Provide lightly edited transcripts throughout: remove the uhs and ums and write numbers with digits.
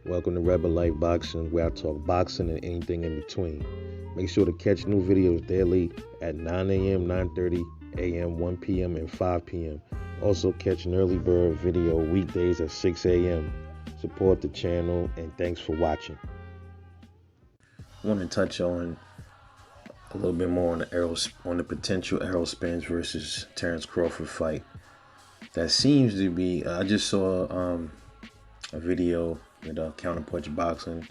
Welcome to Rebel Life Boxing, where I talk boxing and anything in between. Make sure to catch new videos daily at 9 a.m., 9:30 a.m., 1 p.m., and 5 p.m. Also catch an early bird video weekdays at 6 a.m. Support the channel, and thanks for watching. I want to touch on a little bit more on the potential ERROL Spence versus TERENCE Crawford fight. That seems to be, I just saw a video with Counterpunch Boxing.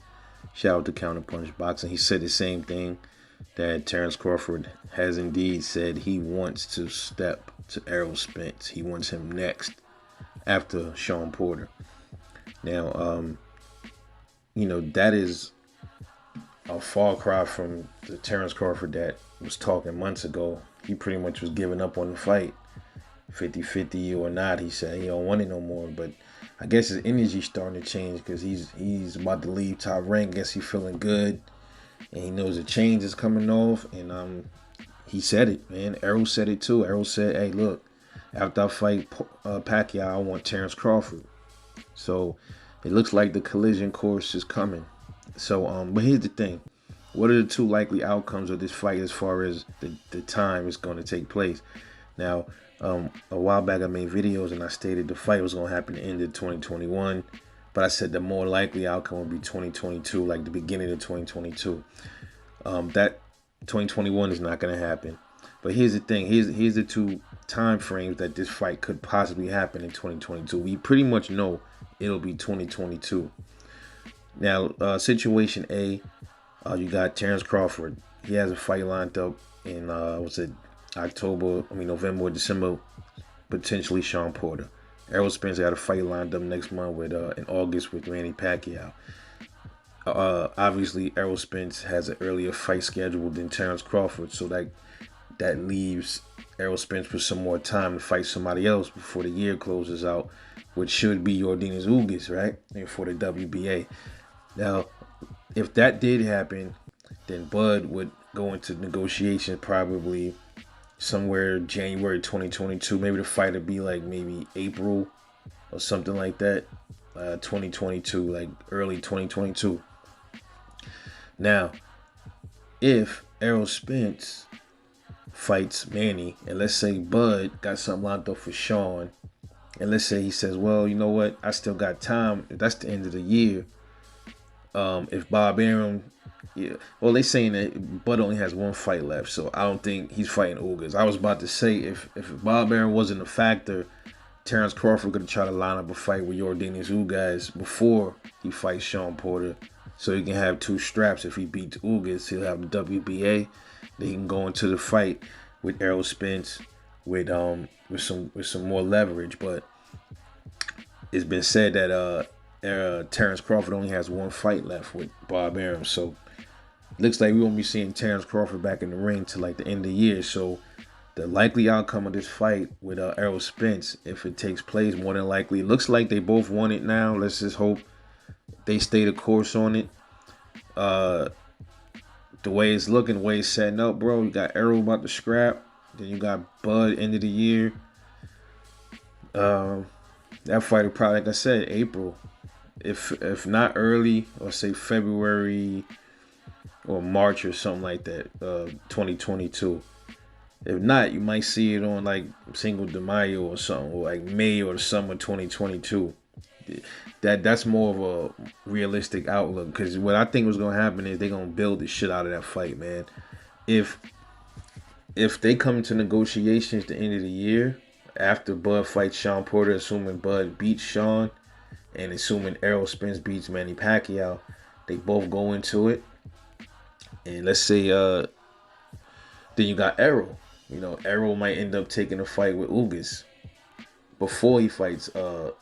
Shout out to Counterpunch Boxing. He said the same thing, that TERENCE Crawford has indeed said he wants to step to ERROL Spence. He wants him next after Shawn Porter. Now, that is a far cry from the TERENCE Crawford that was talking months ago. He pretty much was giving up on the fight. 50-50 or not, he said he don't want it no more. But I guess his energy's starting to change because he's about to leave Top Rank. Guess he's feeling good, and he knows the change is coming off. And he said it, man. ERROL said it too. ERROL said, "Hey, look, after I fight Pacquiao, I want TERENCE Crawford." So it looks like the collision course is coming. So, but here's the thing: what are the two likely outcomes of this fight as far as the time it's going to take place? Now, a while back I made videos and I stated the fight was going to happen at the end of 2021, but I said the more likely outcome would be 2022, like the beginning of 2022. That 2021 is not going to happen. But here's the thing: here's the two time frames that this fight could possibly happen in 2022. We pretty much know it'll be 2022. Now, situation A, you got TERENCE Crawford. He has a fight lined up in November or December, potentially Shawn Porter. ERROL Spence got a fight lined up next month with in August with Manny Pacquiao. Obviously, ERROL Spence has an earlier fight scheduled than TERENCE Crawford, so that leaves ERROL Spence with some more time to fight somebody else before the year closes out, which should be Yordenis Ugas, right? And for the WBA. Now, if that did happen, then Bud would go into negotiations probably somewhere January 2022. Maybe the fight would be like maybe April or something like that. 2022, like early 2022. Now, if ERROL Spence fights Manny, and let's say Bud got something lined up for Shawn, and let's say he says, well, you know what, I still got time. If that's the end of the year, if Bob Arum, well, they saying that Bud only has one fight left, so I don't think he's fighting Ugas. I was about to say, if Bob Arum wasn't a factor, TERENCE Crawford could try to line up a fight with Yordenis Ugas before he fights Shawn Porter, so he can have two straps. If he beats Ugas, he'll have the WBA. Then he can go into the fight with ERROL Spence with some more leverage. But it's been said that TERENCE Crawford only has one fight left with Bob Arum, so looks like we won't be seeing TERENCE Crawford back in the ring till like the end of the year. So the likely outcome of this fight with ERROL Spence, if it takes place, more than likely, it looks like they both want it now. Let's just hope they stay the course on it. The way it's looking, the way it's setting up, bro, you got ERROL about to scrap, then you got Bud end of the year. That fight will probably, like I said, April. If not early, or say February or March or something like that, 2022. If not, you might see it on like Cinco de Mayo or something, or like May or the summer 2022. That's more of a realistic outlook, because what I think was gonna happen is they're gonna build the shit out of that fight, man. If they come to negotiations at the end of the year, after Bud fights Shawn Porter, assuming Bud beats Shawn, and assuming ERROL Spence beats Manny Pacquiao, they both go into it. And let's say then you got ERROL. ERROL might end up taking a fight with Ugas before he fights the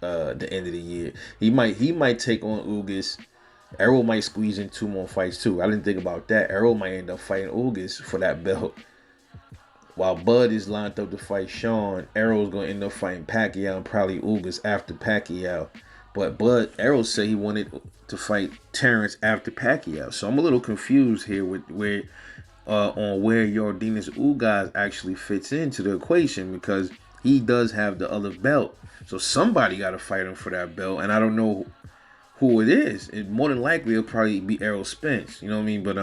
end of the year. He might take on Ugas. ERROL might squeeze in two more fights too. I didn't think about that. ERROL might end up fighting Ugas for that belt. While Bud is lined up to fight Shawn, ERROL's going to end up fighting Pacquiao and probably Ugas after Pacquiao. But ERROL said he wanted to fight TERENCE after Pacquiao. So I'm a little confused here with on where Yordenis Ugas actually fits into the equation, because he does have the other belt. So somebody got to fight him for that belt. And I don't know who it is. It more than likely it'll probably be Errol Spence. You know what I mean? But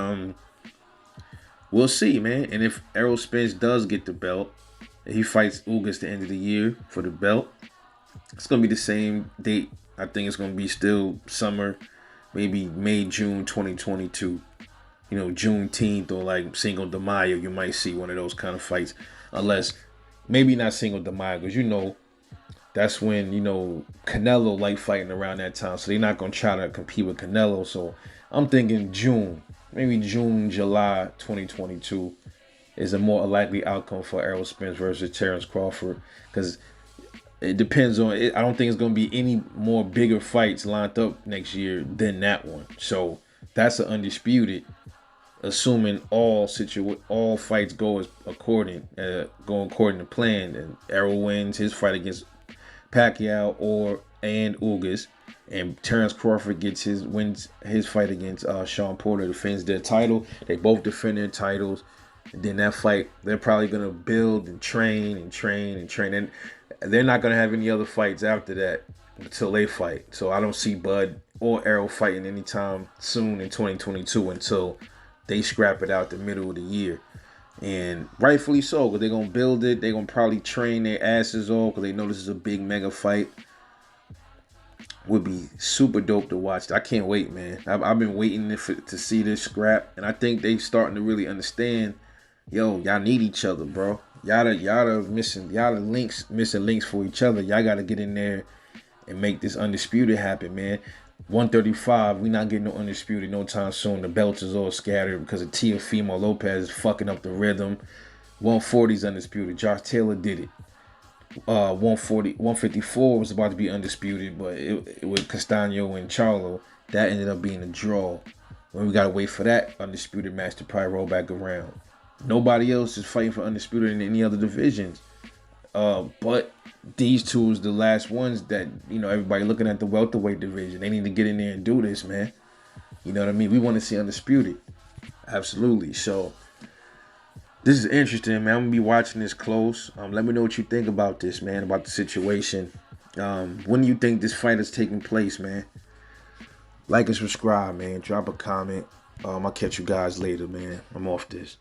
we'll see, man. And if Errol Spence does get the belt, he fights Ugas the end of the year for the belt. It's gonna be the same date. I think it's gonna be still summer, maybe May, June 2022. You know, Juneteenth or like Cinco de Mayo. You might see one of those kind of fights, unless maybe not Cinco de Mayo, because you know that's when Canelo like fighting around that time. So they're not gonna try to compete with Canelo. So I'm thinking June, maybe June, July 2022 is a more likely outcome for Errol Spence versus Terence Crawford, because it depends on it. I don't think it's going to be any more bigger fights lined up next year than that one. So that's an undisputed, assuming all fights go according to plan, and Errol wins his fight against Pacquiao and Ugas, and Terence Crawford wins his fight against Sean Porter, defends their title. They both defend their titles. And then that fight, they're probably going to build and train. And they're not going to have any other fights after that until they fight. So I don't see Bud or Errol fighting anytime soon in 2022 until they scrap it out the middle of the year. And rightfully so, because they're going to build it. They're going to probably train their asses off because they know this is a big mega fight. Would be super dope to watch. I can't wait, man. I've been waiting to see this scrap. And I think they starting to really understand, yo, y'all need each other, bro. Y'all missing links for each other. Y'all gotta get in there and make this undisputed happen, man. 135, we not getting no undisputed no time soon. The belts is all scattered because of Teofimo Lopez is fucking up the rhythm. 140 is undisputed. Josh Taylor did it. 154 was about to be undisputed, but it with Castaño and Charlo, that ended up being a draw. When we gotta wait for that undisputed match to probably roll back around. Nobody else is fighting for undisputed in any other divisions. But these two is the last ones that, everybody looking at the welterweight division. They need to get in there and do this, man. You know what I mean? We want to see undisputed. Absolutely. So this is interesting, man. I'm going to be watching this close. Let me know what you think about this, man, about the situation. When do you think this fight is taking place, man? Like and subscribe, man. Drop a comment. I'll catch you guys later, man. I'm off this.